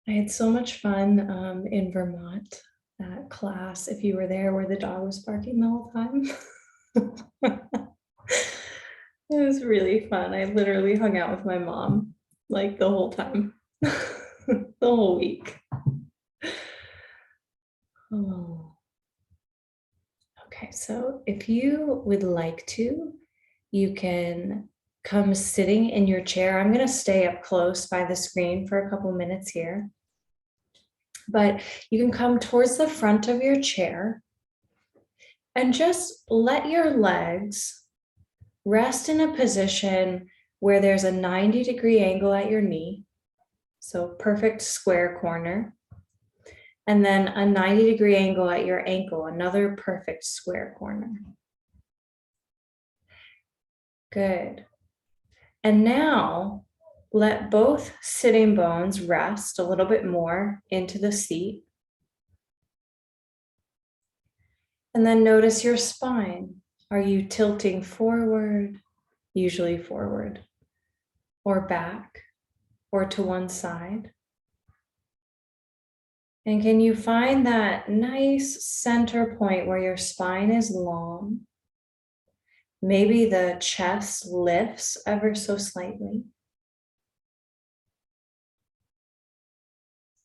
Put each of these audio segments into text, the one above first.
I had so much fun in Vermont, that class, if you were there, where the dog was barking the whole time. It was really fun. I literally hung out with my mom like the whole time, the whole week. Oh, okay. So if you would like to, you can come sitting in your chair. I'm going to stay up close by the screen for a couple minutes here, but you can come towards the front of your chair and just let your legs rest in a position where there's a 90-degree angle at your knee. So perfect square corner. And then a 90-degree angle at your ankle, another perfect square corner. Good. And now let both sitting bones rest a little bit more into the seat. And then notice your spine. Are you tilting forward, usually forward, or back, or to one side? And can you find that nice center point where your spine is long? Maybe the chest lifts ever so slightly.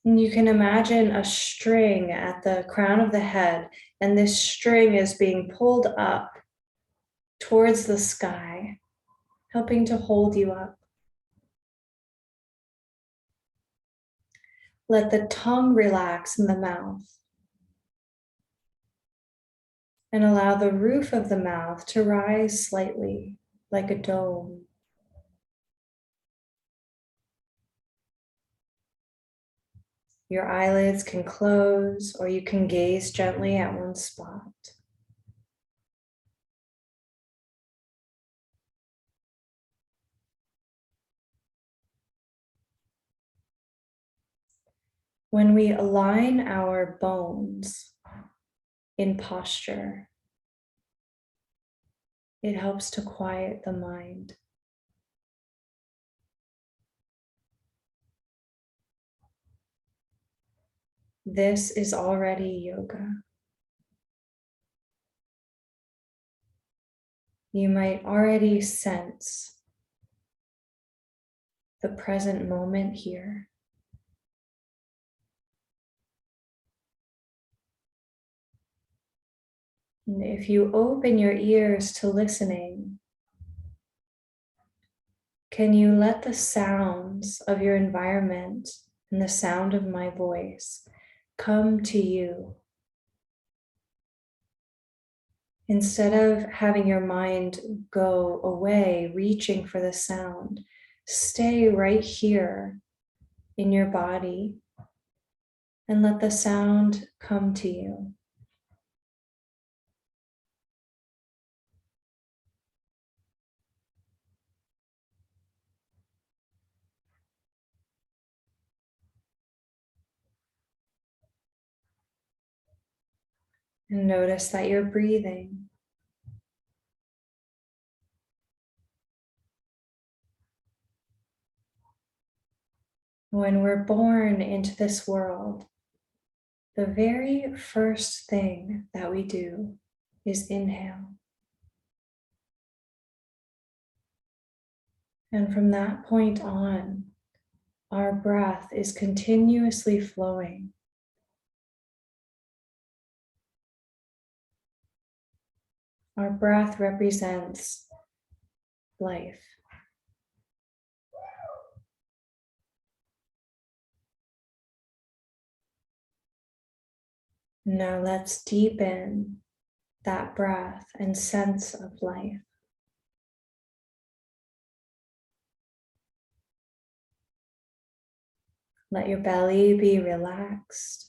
And you can imagine a string at the crown of the head, and this string is being pulled up towards the sky, helping to hold you up. Let the tongue relax in the mouth. And allow the roof of the mouth to rise slightly, like a dome. Your eyelids can close, or you can gaze gently at one spot. When we align our bones in posture, it helps to quiet the mind. This is already yoga. You might already sense the present moment here. And if you open your ears to listening, can you let the sounds of your environment and the sound of my voice come to you? Instead of having your mind go away, reaching for the sound, stay right here in your body and let the sound come to you. And notice that you're breathing. When we're born into this world, the very first thing that we do is inhale. And from that point on, our breath is continuously flowing. Our breath represents life. Now let's deepen that breath and sense of life. Let your belly be relaxed.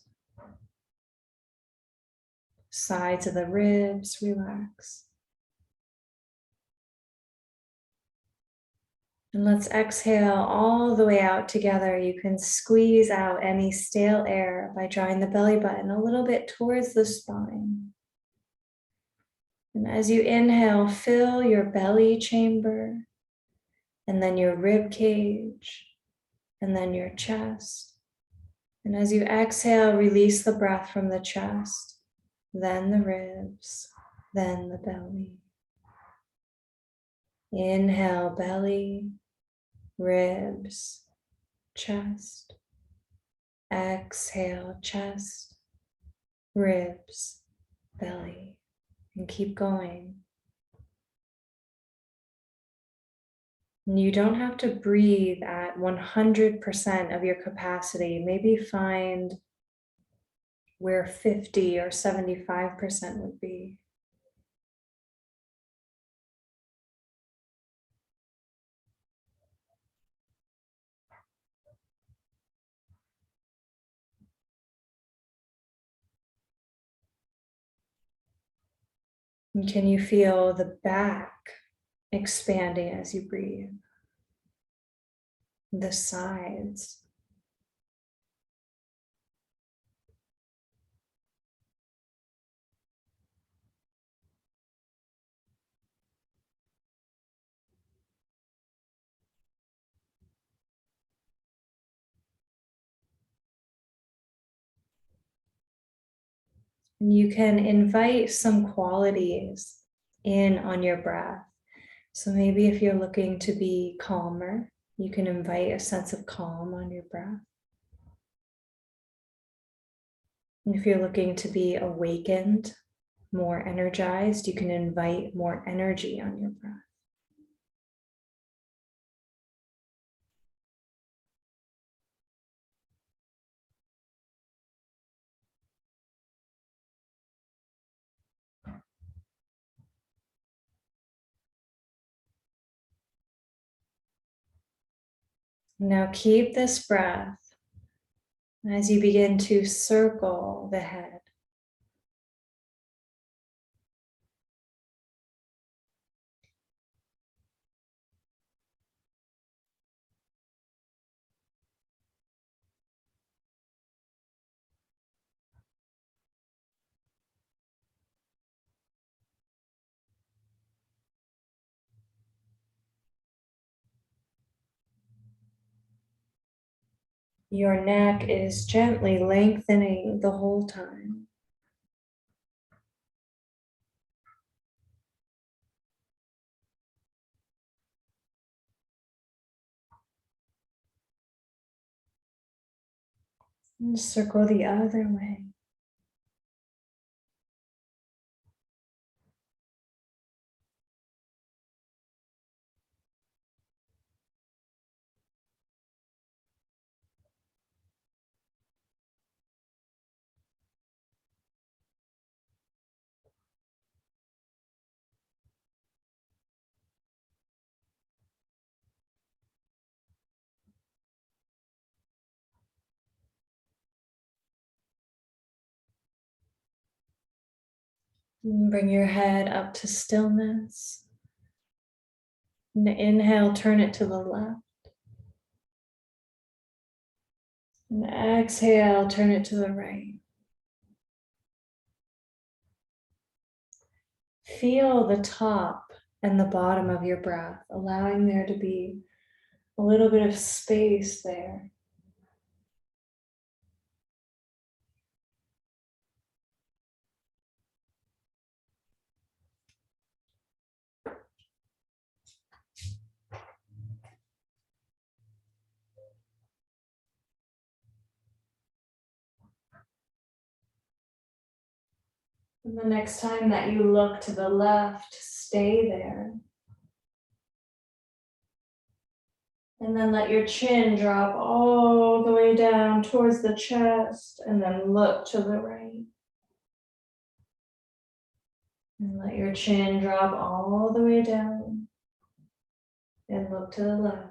Sides of the ribs relax. And let's exhale all the way out together. You can squeeze out any stale air by drawing the belly button a little bit towards the spine. And as you inhale, fill your belly chamber, and then your rib cage, and then your chest. And as you exhale, release the breath from the chest, then the ribs, then the belly. Inhale, belly, ribs, chest. Exhale, chest, ribs, belly. And keep going. And you don't have to breathe at 100% of your capacity. Maybe find where 50 or 75% would be. And can you feel the back expanding as you breathe? The sides. And you can invite some qualities in on your breath. So maybe if you're looking to be calmer, you can invite a sense of calm on your breath. And if you're looking to be awakened, more energized, you can invite more energy on your breath. Now keep this breath as you begin to circle the head. Your neck is gently lengthening the whole time. And circle the other way. And bring your head up to stillness. And inhale, turn it to the left. And exhale, turn it to the right. Feel the top and the bottom of your breath, allowing there to be a little bit of space there. And the next time that you look to the left, stay there. And then let your chin drop all the way down towards the chest, and then look to the right. And let your chin drop all the way down, and look to the left.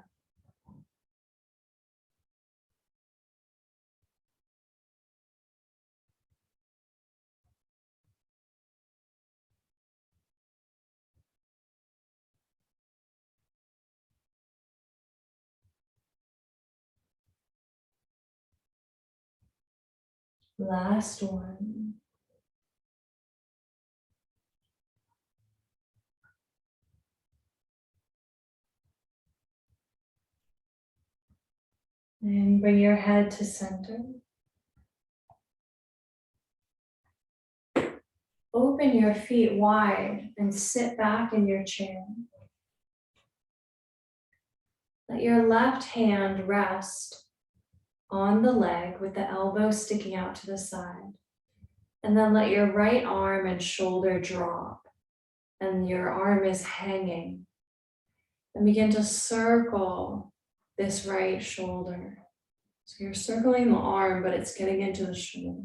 Last one. And bring your head to center. open your feet wide and sit back in your chair. Let your left hand rest on the leg with the elbow sticking out to the side. And then let your right arm and shoulder drop. And your arm is hanging. And begin to circle this right shoulder. So you're circling the arm, but it's getting into the shoulder.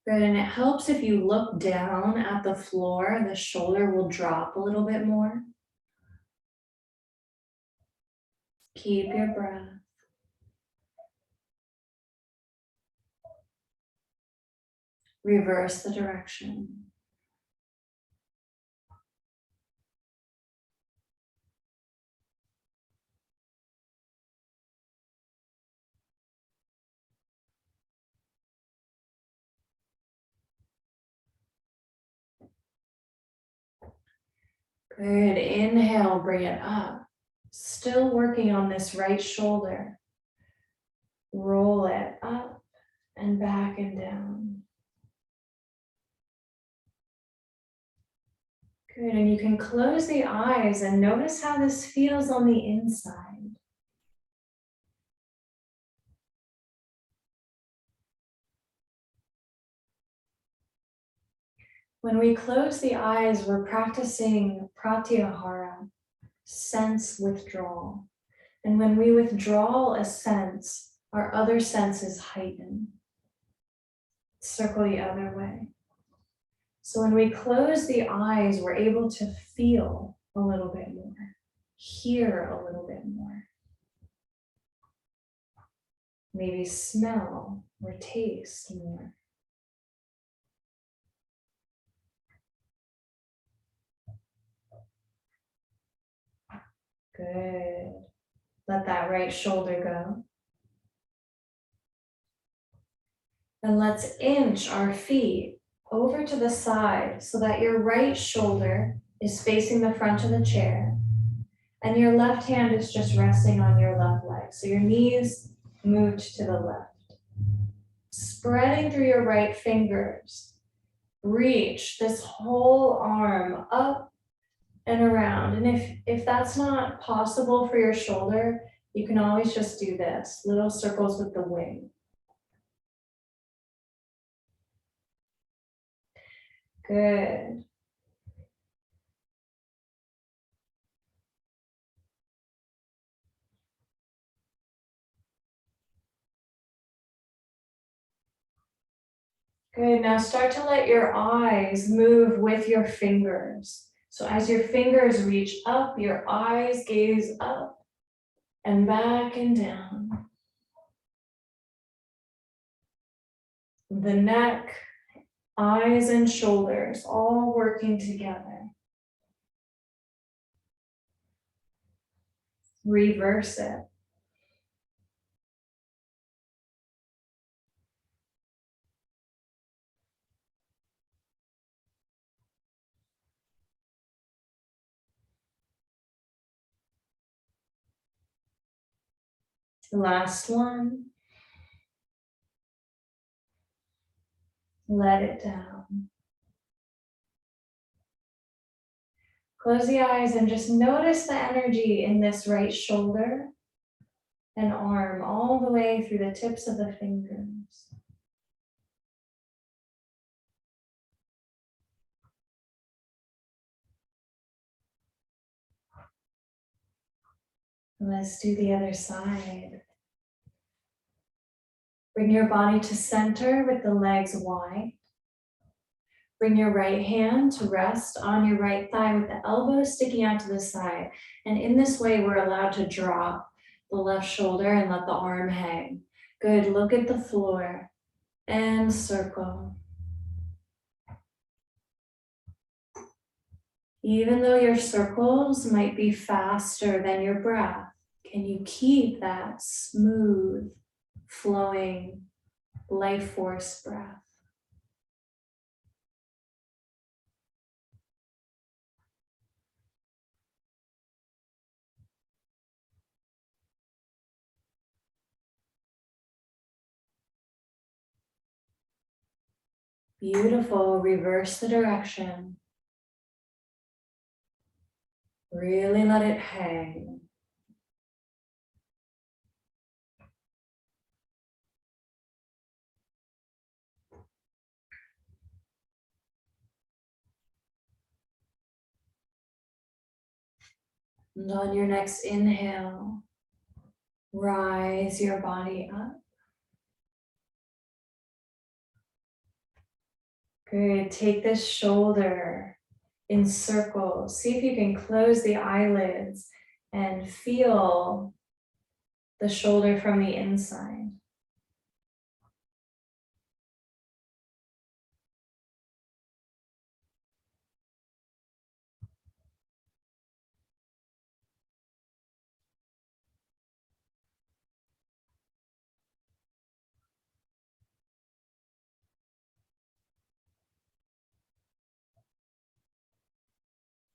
Good, and it helps if you look down at the floor, the shoulder will drop a little bit more. Keep your breath. Reverse the direction. Good, inhale, bring it up. Still working on this right shoulder. Roll it up and back and down. Good, and you can close the eyes and notice how this feels on the inside. When we close the eyes, we're practicing pratyahara, sense withdrawal. And when we withdraw a sense, our other senses heighten. Circle the other way. So when we close the eyes, we're able to feel a little bit more, hear a little bit more. Maybe smell or taste more. Good. Let that right shoulder go. And let's inch our feet over to the side so that your right shoulder is facing the front of the chair and your left hand is just resting on your left leg. So your knees moved to the left. Spreading through your right fingers, reach this whole arm up and around. And if that's not possible for your shoulder, you can always just do this, little circles with the wing. Good. Good, now start to let your eyes move with your fingers. So as your fingers reach up, your eyes gaze up and back and down. The neck, eyes and shoulders all working together. Reverse it. Last one. Let it down. Close the eyes and just notice the energy in this right shoulder and arm all the way through the tips of the fingers. Let's do the other side. Bring your body to center with the legs wide. Bring your right hand to rest on your right thigh with the elbow sticking out to the side. And in this way, we're allowed to drop the left shoulder and let the arm hang. Good, look at the floor and circle. Even though your circles might be faster than your breath, can you keep that smooth, flowing, life force breath? Beautiful. Reverse the direction. Really let it hang. And on your next inhale, rise your body up. Good. Take this shoulder in circles. See if you can close the eyelids and feel the shoulder from the inside.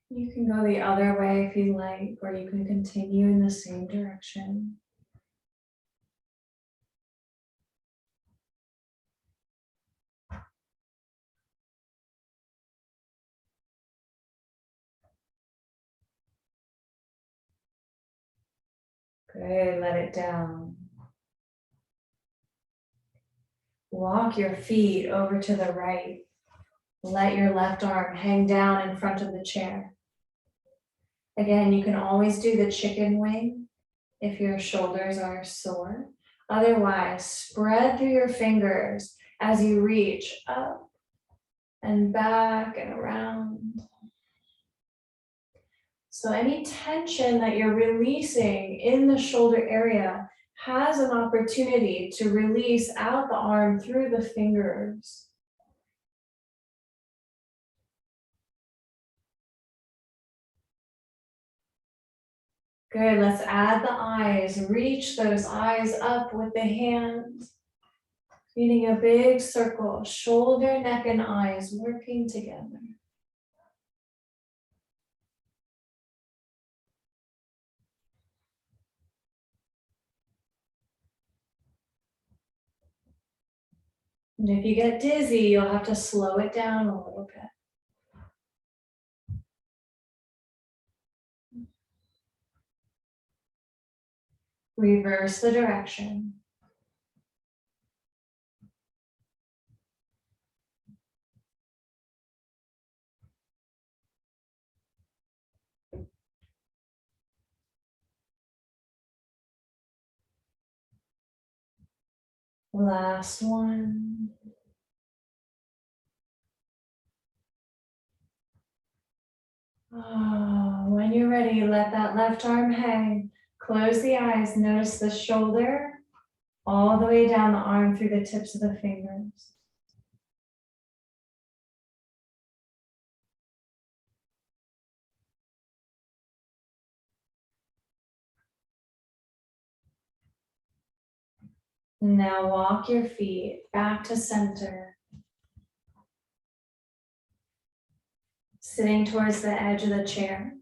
You can go the other way if you like, or you can continue in the same direction. Good, let it down. Walk your feet over to the right. Let your left arm hang down in front of the chair. Again, you can always do the chicken wing if your shoulders are sore. Otherwise, spread through your fingers as you reach up and back and around. So any tension that you're releasing in the shoulder area has an opportunity to release out the arm through the fingers. Good, let's add the eyes. Reach those eyes up with the hands. Creating a big circle, shoulder, neck, and eyes working together. And if you get dizzy, you'll have to slow it down a little bit. Reverse the direction. Last one. Oh, when you're ready, let that left arm hang. Close the eyes. Notice the shoulder all the way down the arm through the tips of the fingers. Now walk your feet back to center. Sitting towards the edge of the chair.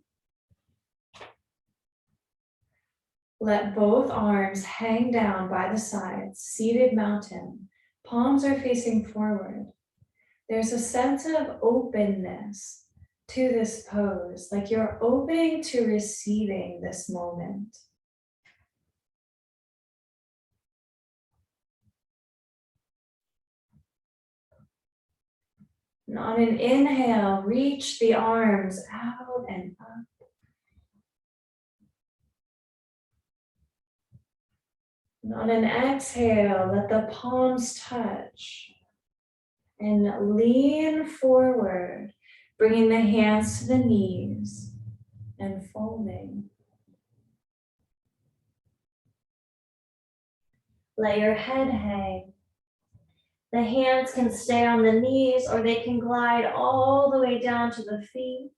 Let both arms hang down by the sides, seated mountain. Palms are facing forward. There's a sense of openness to this pose, like you're opening to receiving this moment. And on an inhale, reach the arms out and up. And on an exhale, let the palms touch. And lean forward, bringing the hands to the knees and folding. Let your head hang. The hands can stay on the knees or they can glide all the way down to the feet.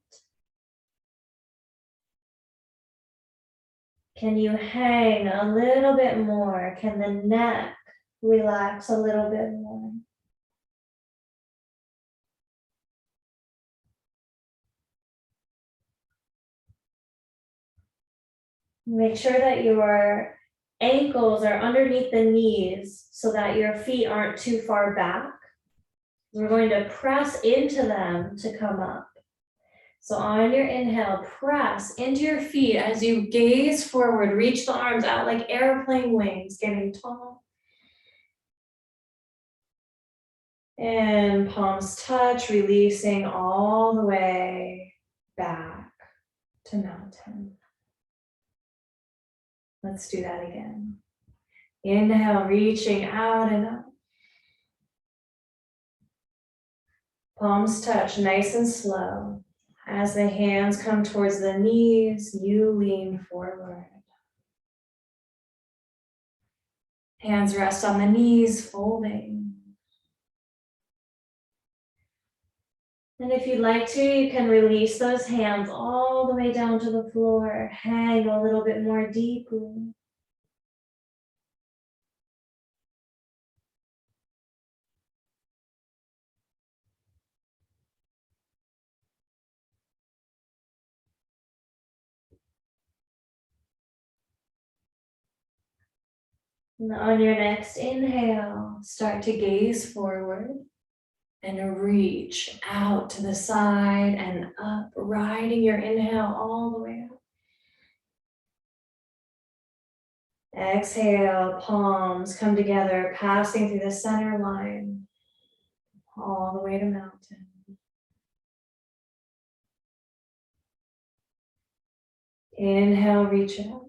Can you hang a little bit more? Can the neck relax a little bit more? Make sure that your ankles are underneath the knees so that your feet aren't too far back. We're going to press into them to come up. So on your inhale, press into your feet as you gaze forward, reach the arms out like airplane wings, getting tall. And palms touch, releasing all the way back to mountain. Let's do that again. Inhale, reaching out and up. Palms touch, nice and slow. As the hands come towards the knees, you lean forward. Hands rest on the knees, folding. And if you'd like to, you can release those hands all the way down to the floor. Hang a little bit more deeply. And on your next inhale, start to gaze forward and reach out to the side and up, riding your inhale all the way up. Exhale, palms come together, passing through the center line, all the way to mountain. Inhale, reach out.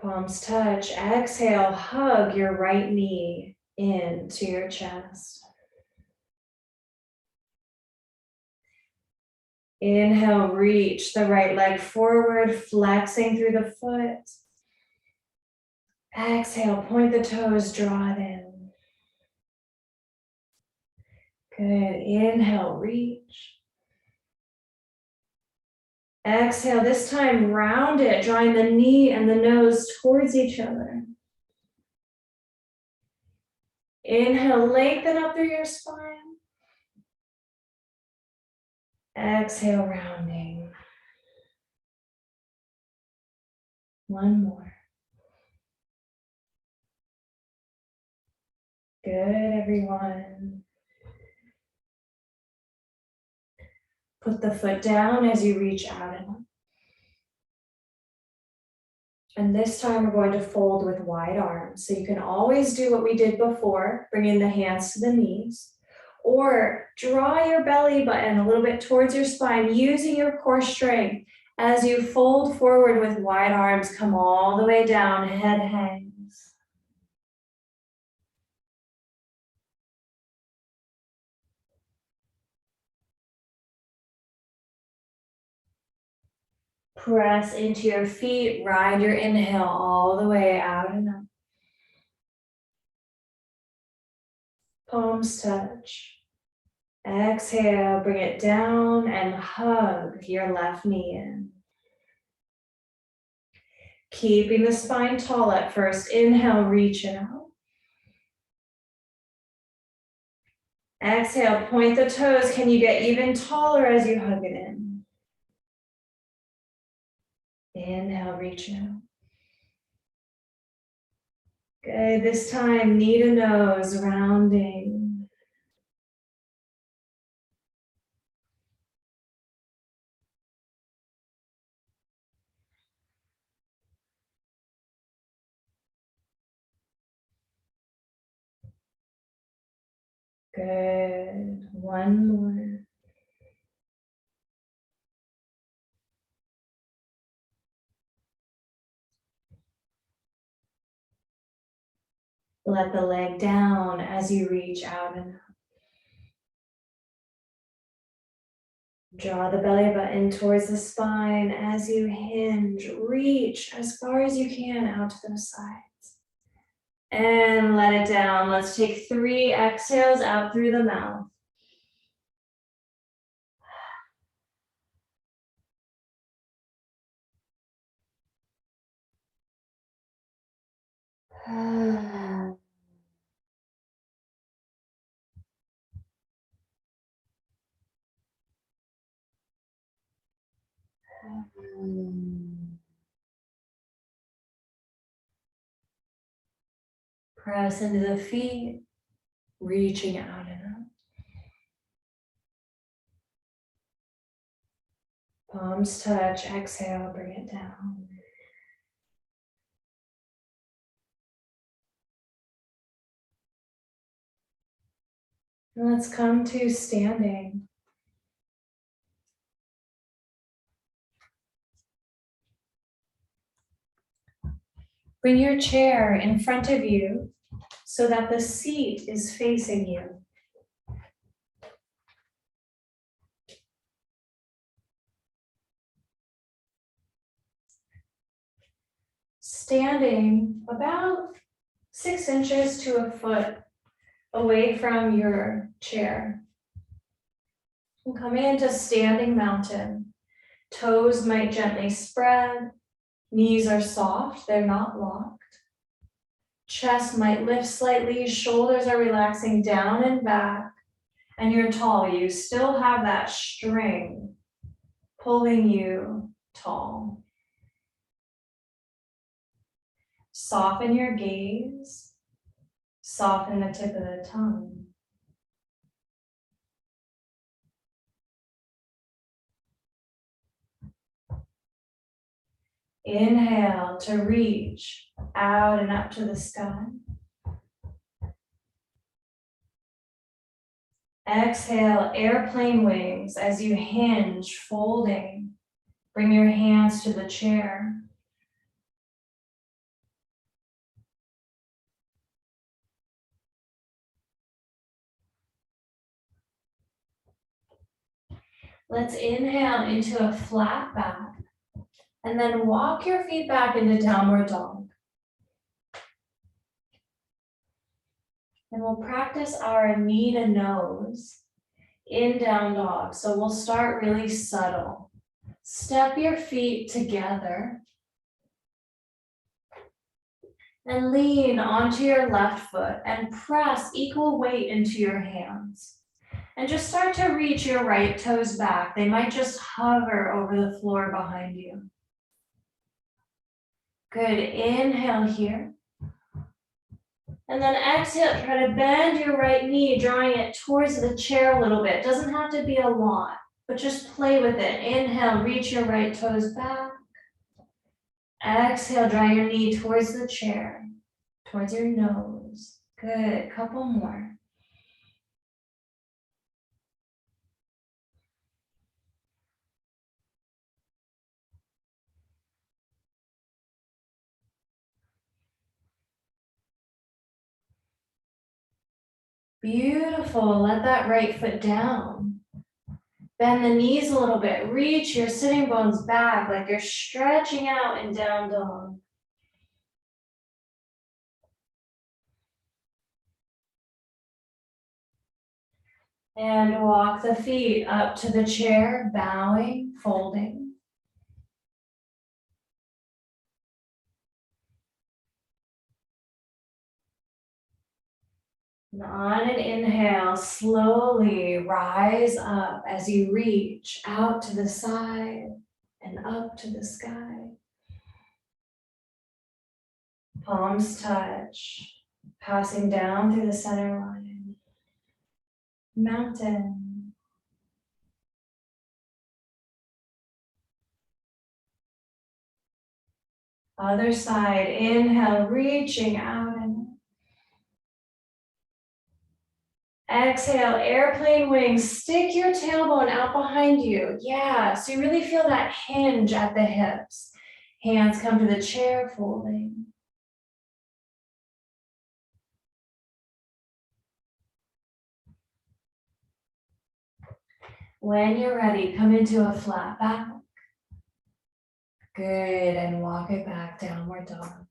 Palms touch. Exhale, hug your right knee into your chest. Inhale, reach the right leg forward, flexing through the foot. Exhale, point the toes, draw it in. Good. Inhale, reach. Exhale, this time round it, drawing the knee and the nose towards each other. Inhale, lengthen up through your spine. Exhale, rounding. One more. Good, everyone. Put the foot down as you reach out and up. And this time we're going to fold with wide arms. So you can always do what we did before, bringing the hands to the knees, or draw your belly button a little bit towards your spine, using your core strength. As you fold forward with wide arms, come all the way down, head hangs. Press into your feet, ride your inhale all the way out and up. Palms touch. Exhale, bring it down and hug your left knee in. Keeping the spine tall at first. Inhale, reach it out. Exhale, point the toes. Can you get even taller as you hug it in? Inhale, reach out. Good, this time knee to nose, rounding. Good, one more. Let the leg down as you reach out and up. Draw the belly button towards the spine as you hinge. Reach as far as you can out to those sides. And let it down. Let's take 3 exhales out through the mouth. Press into the feet, reaching out and up. Palms touch, exhale, bring it down. And let's come to standing. Bring your chair in front of you so that the seat is facing you. Standing about 6 inches to a foot away from your chair. And coming into standing mountain. Toes might gently spread. Knees are soft, they're not locked. Chest might lift slightly, shoulders are relaxing down and back. And you're tall, you still have that string pulling you tall. Soften your gaze, soften the tip of the tongue. Inhale to reach out and up to the sky. Exhale, airplane wings as you hinge, folding. Bring your hands to the chair. Let's inhale into a flat back and then walk your feet back into downward dog. And we'll practice our knee to nose in down dog. So we'll start really subtle. Step your feet together and lean onto your left foot and press equal weight into your hands. And just start to reach your right toes back. They might just hover over the floor behind you. Good, inhale here. And then exhale, try to bend your right knee, drawing it towards the chair a little bit. Doesn't have to be a lot, but just play with it. Inhale, reach your right toes back. Exhale, draw your knee towards the chair, towards your nose. Good, couple more. Beautiful, let that right foot down. Bend the knees a little bit, reach your sitting bones back like you're stretching out in down dog. And walk the feet up to the chair, bowing, folding. And on an inhale, slowly rise up as you reach out to the side and up to the sky. Palms touch, passing down through the center line. Mountain. Other side, inhale, reaching out and exhale, airplane wings, stick your tailbone out behind you. Yeah, so you really feel that hinge at the hips. Hands come to the chair, folding. When you're ready, come into a flat back. Good, and walk it back, downward dog.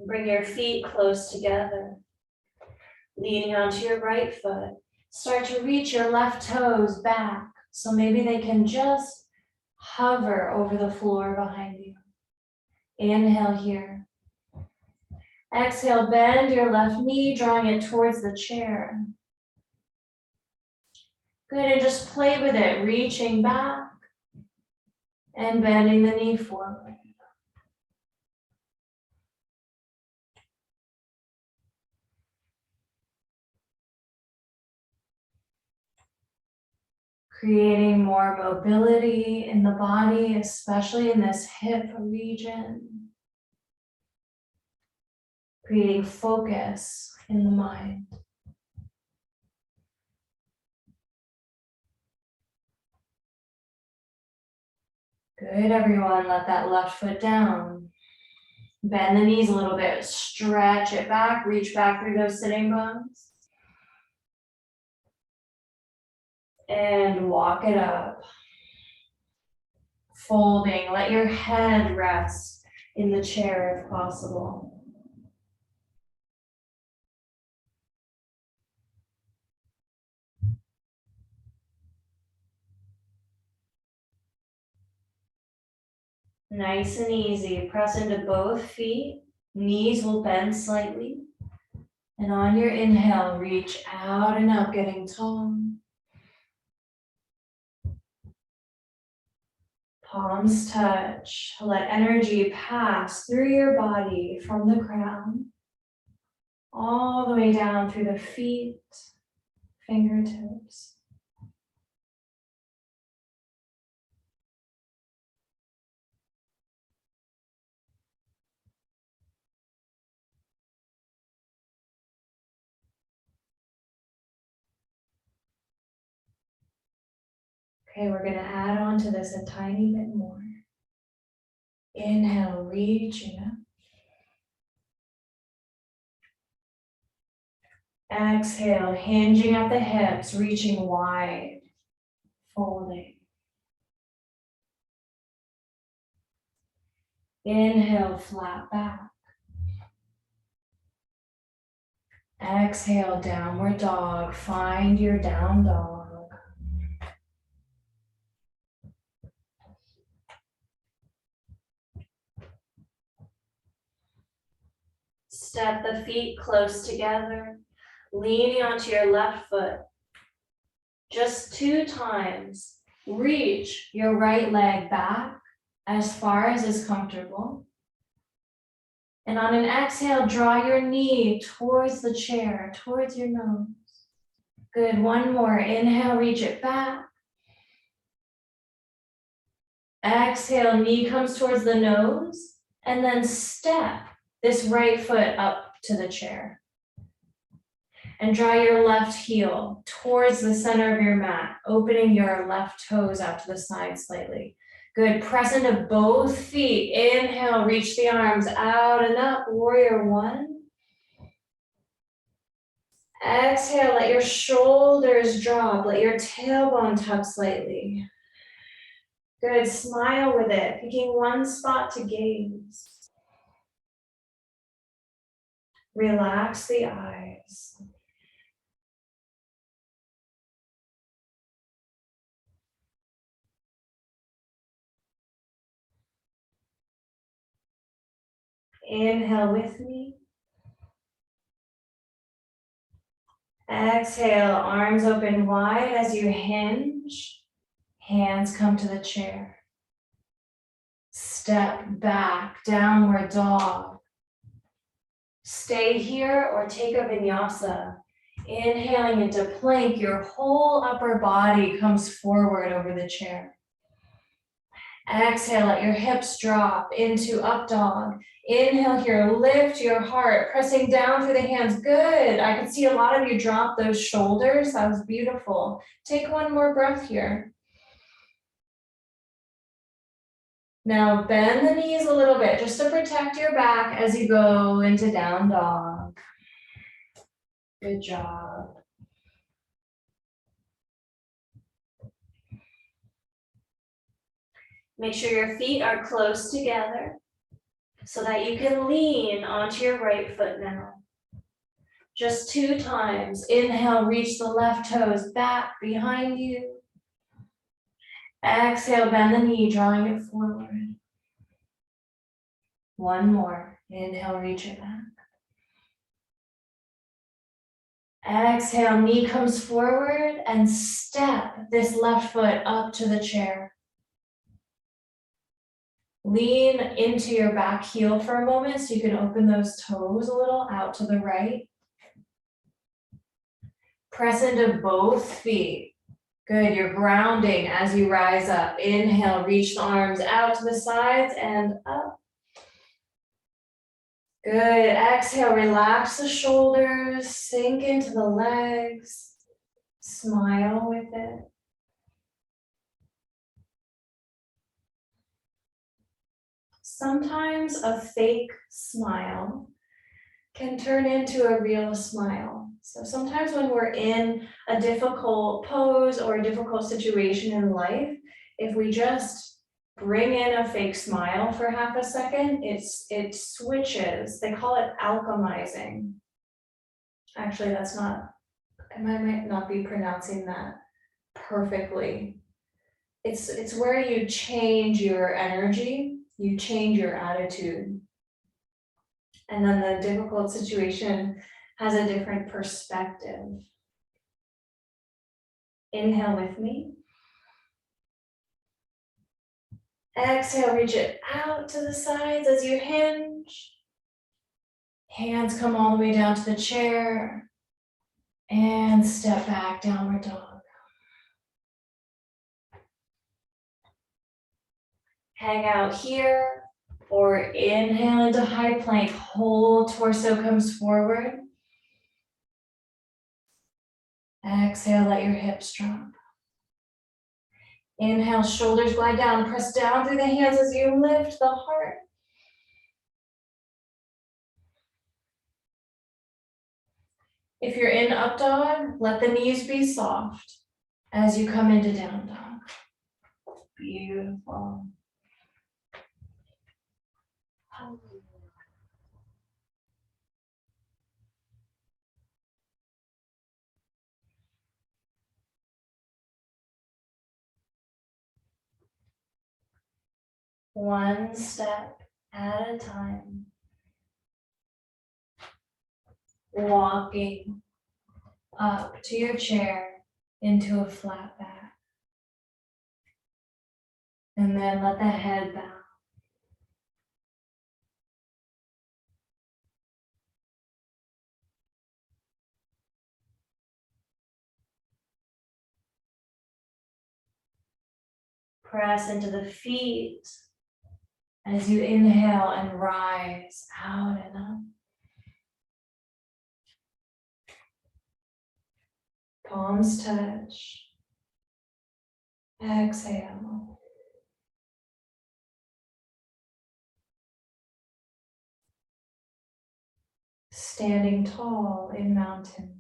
Bring your feet close together. Leaning onto your right foot. Start to reach your left toes back. So maybe they can just hover over the floor behind you. Inhale here. Exhale, bend your left knee, drawing it towards the chair. Good, and just play with it, reaching back. And bending the knee forward. Creating more mobility in the body, especially in this hip region. Creating focus in the mind. Good, everyone. Let that left foot down. Bend the knees a little bit. Stretch it back. Reach back through those sitting bones. And walk it up. Folding. Let your head rest in the chair if possible. Nice and easy. Press into both feet. Knees will bend slightly. And on your inhale, reach out and up, getting tall. Palms touch. Let energy pass through your body from the crown, all the way down through the feet, fingertips. Okay, we're going to add on to this a tiny bit more. Inhale, reaching up. Exhale, hinging at the hips, reaching wide, folding. Inhale, flat back. Exhale, downward dog. Find your down dog. Step the feet close together, leaning onto your left foot. Just 2 times, reach your right leg back as far as is comfortable. And on an exhale, draw your knee towards the chair, towards your nose. Good, one more. Inhale, reach it back. Exhale, knee comes towards the nose, and then step this right foot up to the chair. And draw your left heel towards the center of your mat, opening your left toes out to the side slightly. Good, press into both feet. Inhale, reach the arms out and up, warrior one. Exhale, let your shoulders drop, let your tailbone tuck slightly. Good, smile with it, picking one spot to gaze. Relax the eyes. Inhale with me. Exhale, arms open wide as you hinge. Hands come to the chair. Step back, downward dog. Stay here or take a vinyasa. Inhaling into plank, your whole upper body comes forward over the chair. Exhale, let your hips drop into up dog. Inhale here, lift your heart, pressing down through the hands. Good. I can see a lot of you drop those shoulders. That was beautiful. Take one more breath here. Now bend the knees a little bit just to protect your back as you go into down dog. Good job. Make sure your feet are close together so that you can lean onto your right foot now. Just 2 times. Inhale, reach the left toes back behind you. Exhale, bend the knee, drawing it forward. One more. Inhale, reach it back. Exhale, knee comes forward and step this left foot up to the chair. Lean into your back heel for a moment so you can open those toes a little out to the right. Press into both feet. Good, you're grounding as you rise up. Inhale, reach the arms out to the sides and up. Good, exhale, relax the shoulders, sink into the legs, smile with it. Sometimes a fake smile can turn into a real smile. So sometimes when we're in a difficult pose or a difficult situation in life, if we just bring in a fake smile for half a second, it switches. They call it alchemizing. Actually, that's not, I might not be pronouncing that perfectly. It's where you change your energy, you change your attitude. And then the difficult situation has a different perspective. Inhale with me. Exhale, reach it out to the sides as you hinge. Hands come all the way down to the chair. And step back, downward dog. Hang out here or inhale into high plank. Whole torso comes forward. Exhale, let your hips drop. Inhale, shoulders glide down. Press down through the hands as you lift the heart. If you're in up dog, let the knees be soft as you come into down dog. Beautiful. One step at a time. Walking up to your chair into a flat back. And then let the head bow. Press into the feet as you inhale and rise out and up. Palms touch. Exhale. Standing tall in mountain.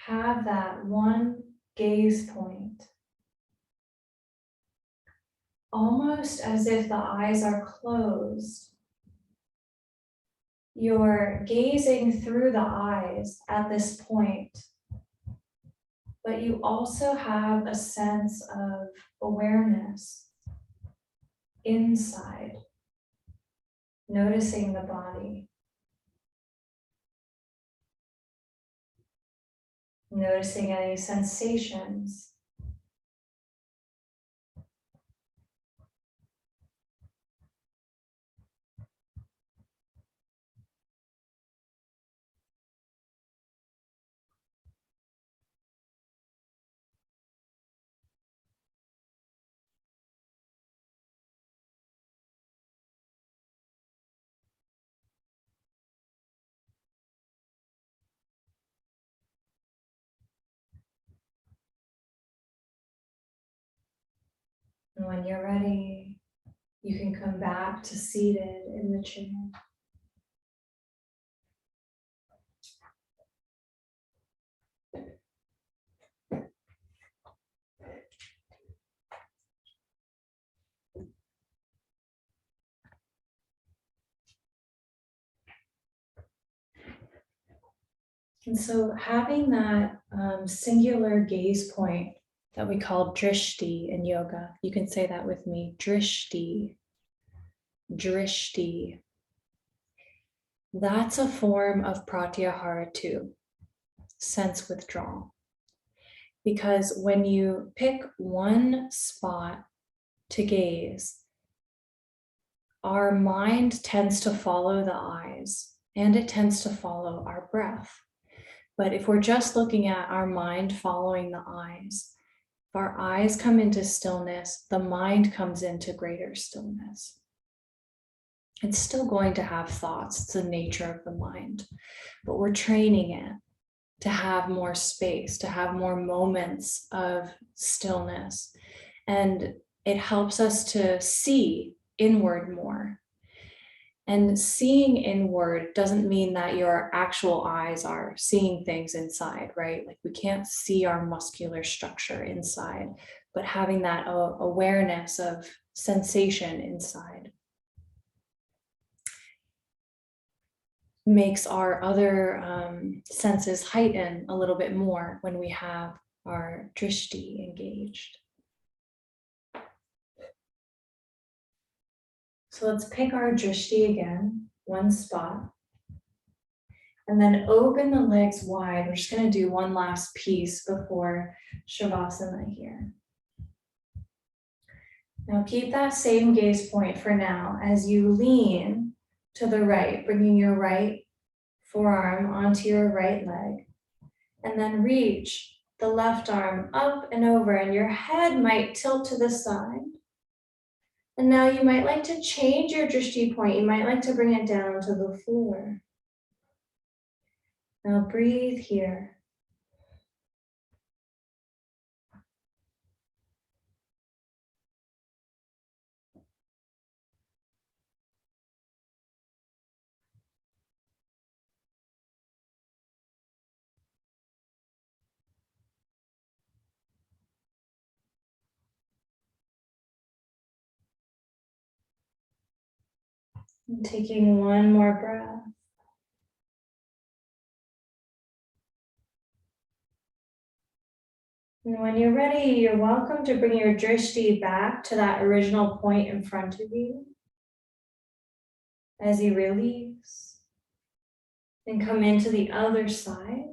Have that one gaze point. Almost as if the eyes are closed. You're gazing through the eyes at this point, but you also have a sense of awareness inside, noticing the body, noticing any sensations. And when you're ready, you can come back to seated in the chair. And so having that singular gaze point that we call drishti in yoga, you can say that with me, drishti, drishti. That's a form of pratyahara too, sense withdrawal. because when you pick one spot to gaze, our mind tends to follow the eyes and it tends to follow our breath. But if we're just looking at our mind following the eyes, if our eyes come into stillness, the mind comes into greater stillness. It's still going to have thoughts, it's the nature of the mind, but we're training it to have more space, to have more moments of stillness. And it helps us to see inward more. And seeing inward doesn't mean that your actual eyes are seeing things inside, right? Like we can't see our muscular structure inside, but having that awareness of sensation inside makes our other senses heighten a little bit more when we have our drishti engaged. So let's pick our drishti again, one spot. And then open the legs wide. We're just going to do one last piece before Shavasana here. Now keep that same gaze point for now as you lean to the right, bringing your right forearm onto your right leg. And then reach the left arm up and over, and your head might tilt to the side. And now you might like to change your drishti point. You might like to bring it down to the floor. Now breathe here. And taking one more breath. And when you're ready, you're welcome to bring your drishti back to that original point in front of you. As you release, and come into the other side.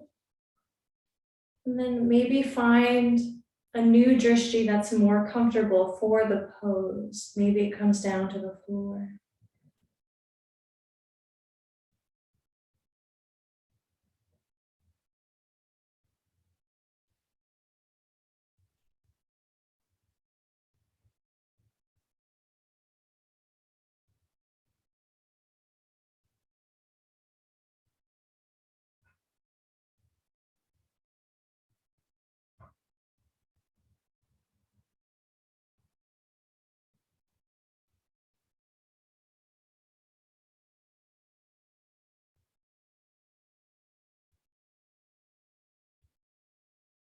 And then maybe find a new drishti that's more comfortable for the pose. Maybe it comes down to the floor.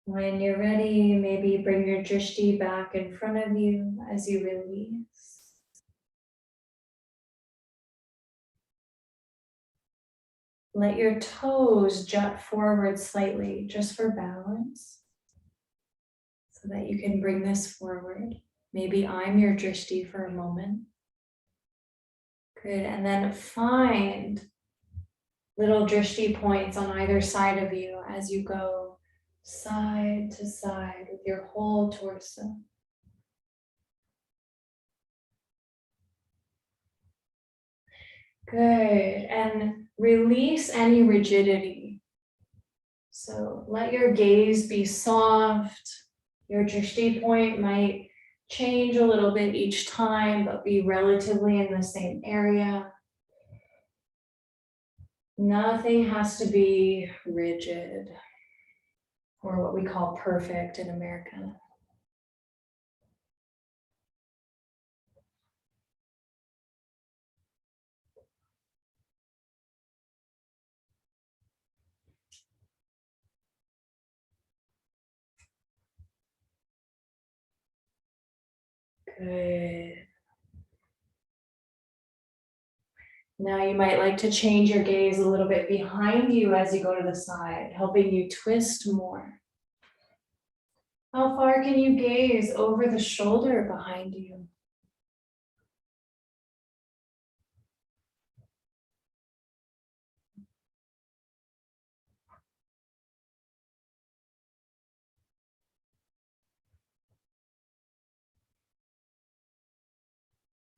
When you're ready, maybe bring your drishti back in front of you as you release. Let your toes jut forward slightly just for balance so that you can bring this forward. Maybe I'm your drishti for a moment. Good, and then find little drishti points on either side of you as you go side to side with your whole torso. Good, and release any rigidity. So let your gaze be soft. Your drishti point might change a little bit each time, but be relatively in the same area. Nothing has to be rigid, or what we call perfect in America. Good. Now you might like to change your gaze a little bit behind you as you go to the side, helping you twist more. How far can you gaze over the shoulder behind you?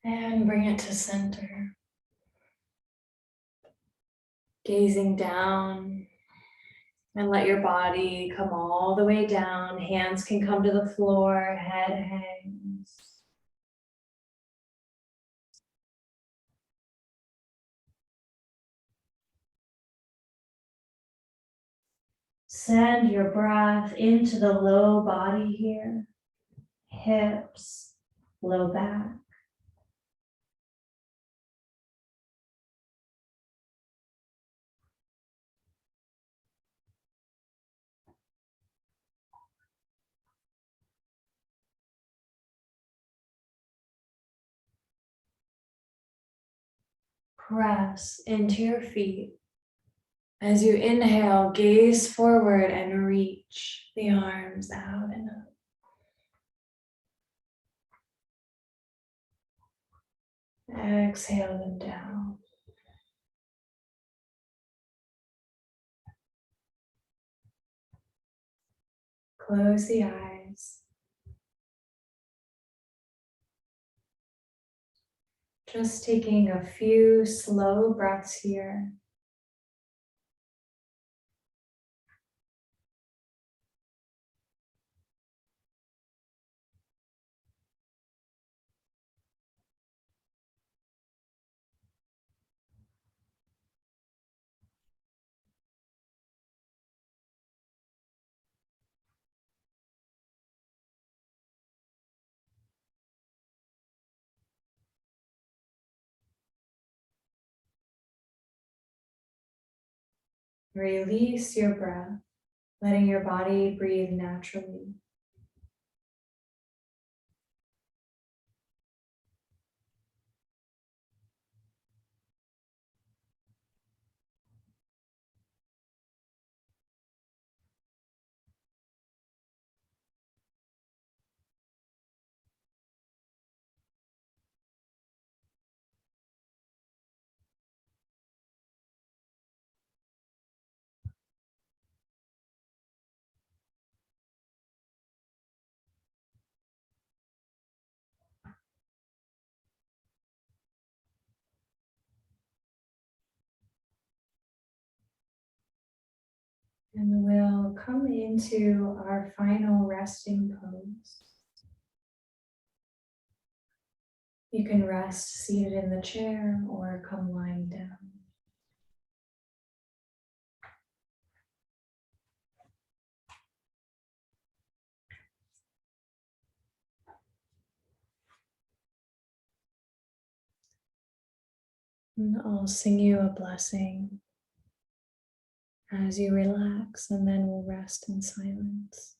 And bring it to center. Gazing down, and let your body come all the way down. Hands can come to the floor, head hangs. Send your breath into the low body here, hips, low back. Press into your feet. As you inhale, gaze forward and reach the arms out and up. Exhale them down. Close the eyes. Just taking a few slow breaths here. Release your breath, letting your body breathe naturally. And we'll come into our final resting pose. You can rest seated in the chair or come lying down. And I'll sing you a blessing as you relax, and then we'll rest in silence.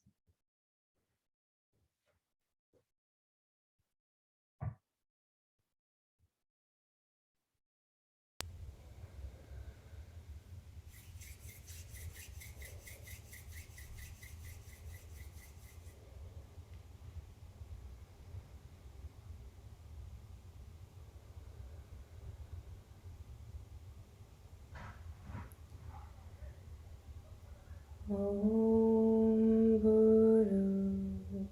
Om Guru,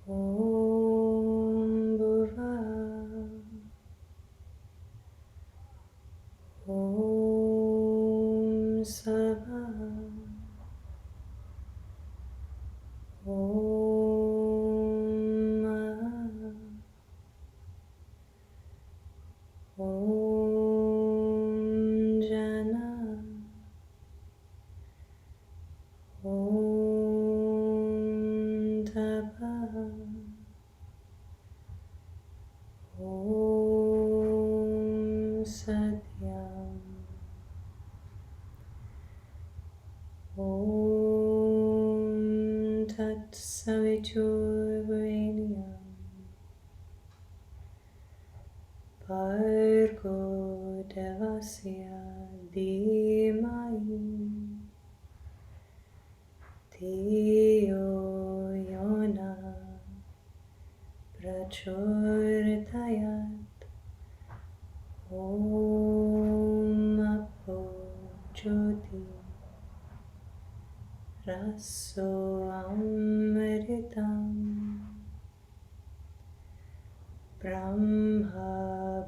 Om Bhava, Om Sava, Om Maha, Om Jana, Om Tapa, Om Satyam, Om Tat Saviturvaniam, Bhargo Devasya Dhimai, Dhiyo Yona Prachodayat, Om Apo Jyoti Raso Amritam, Brahma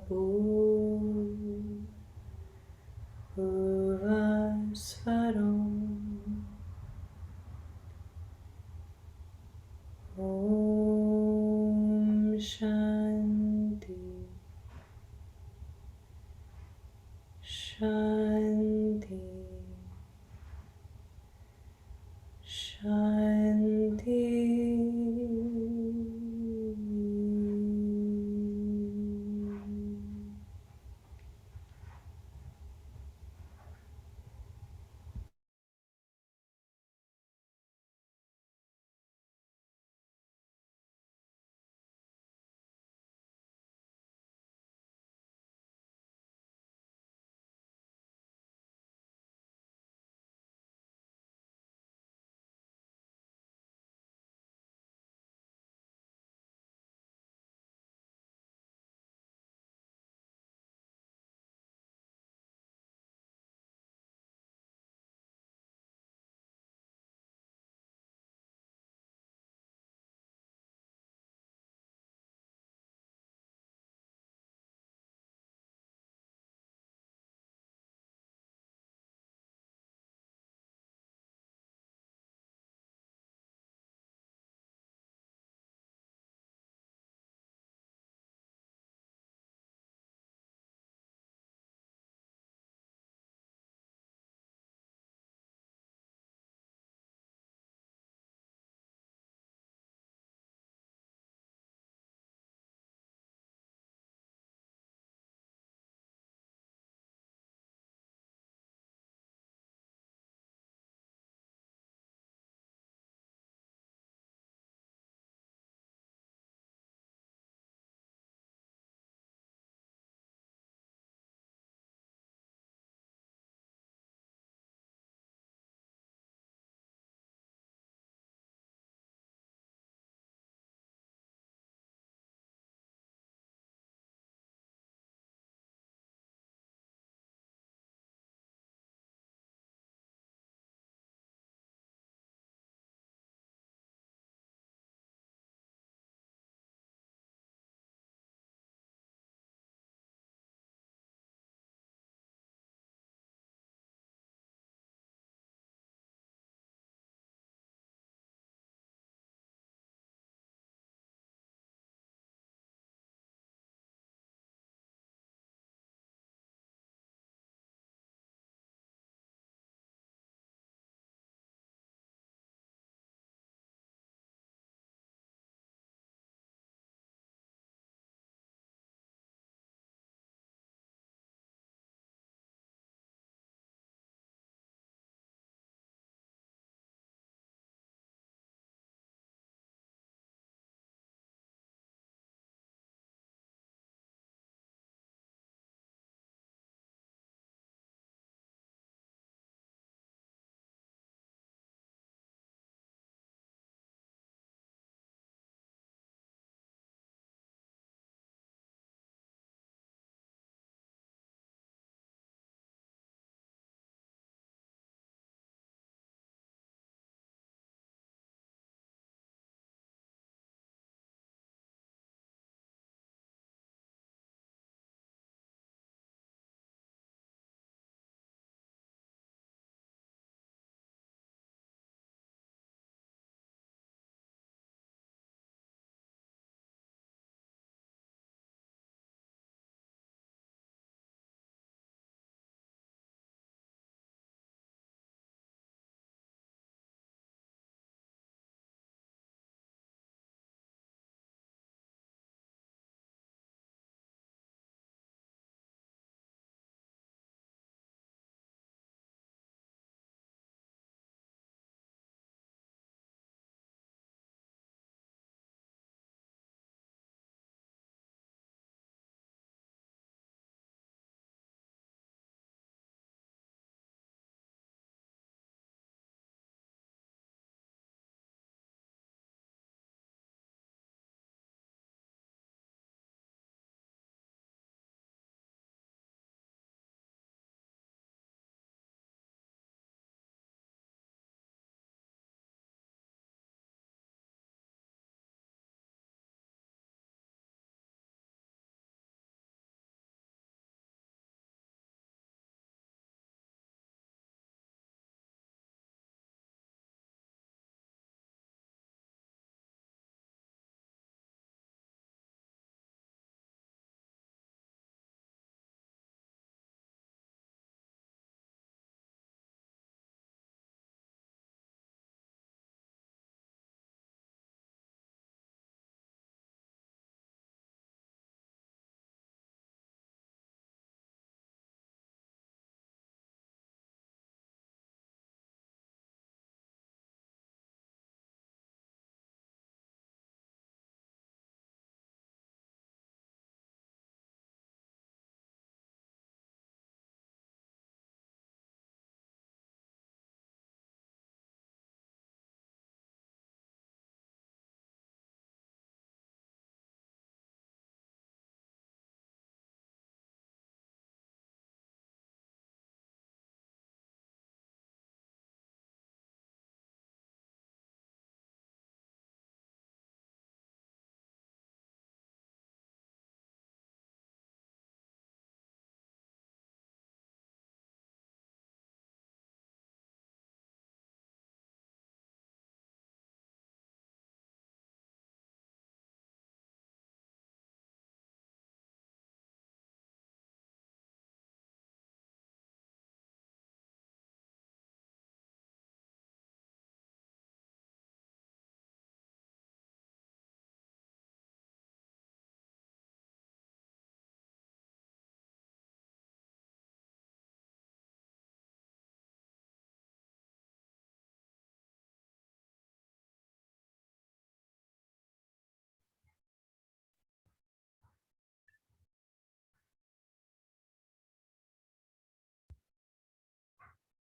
Bhuvasvaram Om Shanti Shanti Shanti.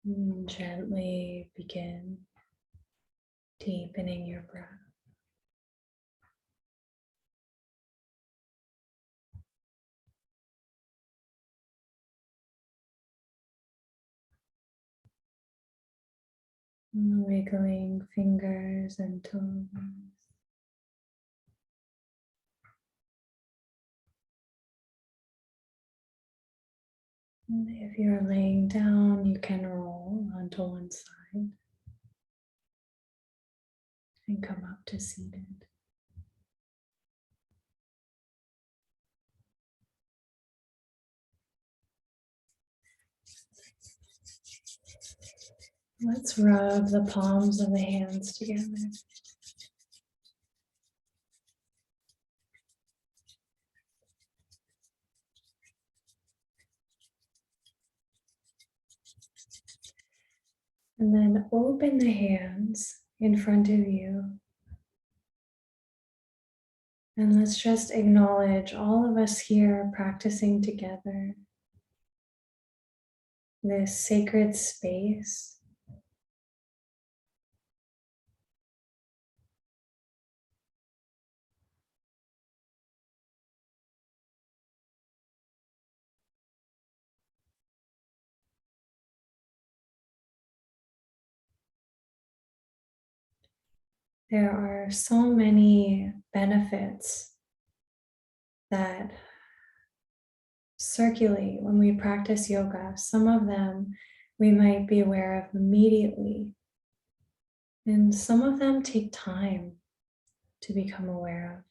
And gently begin deepening your breath. Wiggling fingers and toes. And if you're laying down, you can roll onto one side and come up to seated. Let's rub the palms of the hands together. And then open the hands in front of you. And let's just acknowledge all of us here practicing together this sacred space. There are so many benefits that circulate when we practice yoga. Some of them we might be aware of immediately, and some of them take time to become aware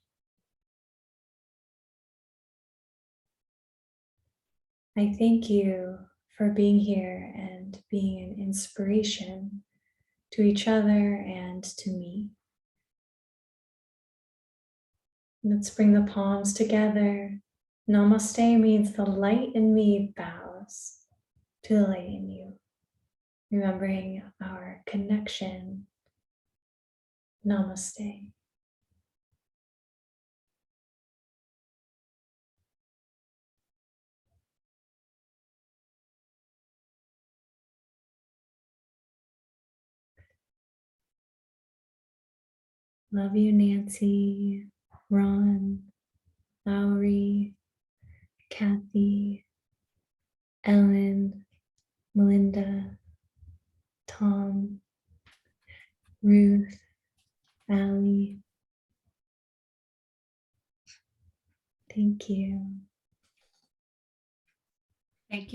of. I thank you for being here and being an inspiration to each other and to me. Let's bring the palms together. Namaste means the light in me bows to the light in you. Remembering our connection. Namaste. Love you, Nancy, Ron, Lowry, Kathy, Ellen, Melinda, Tom, Ruth, Allie. Thank you. Thank you.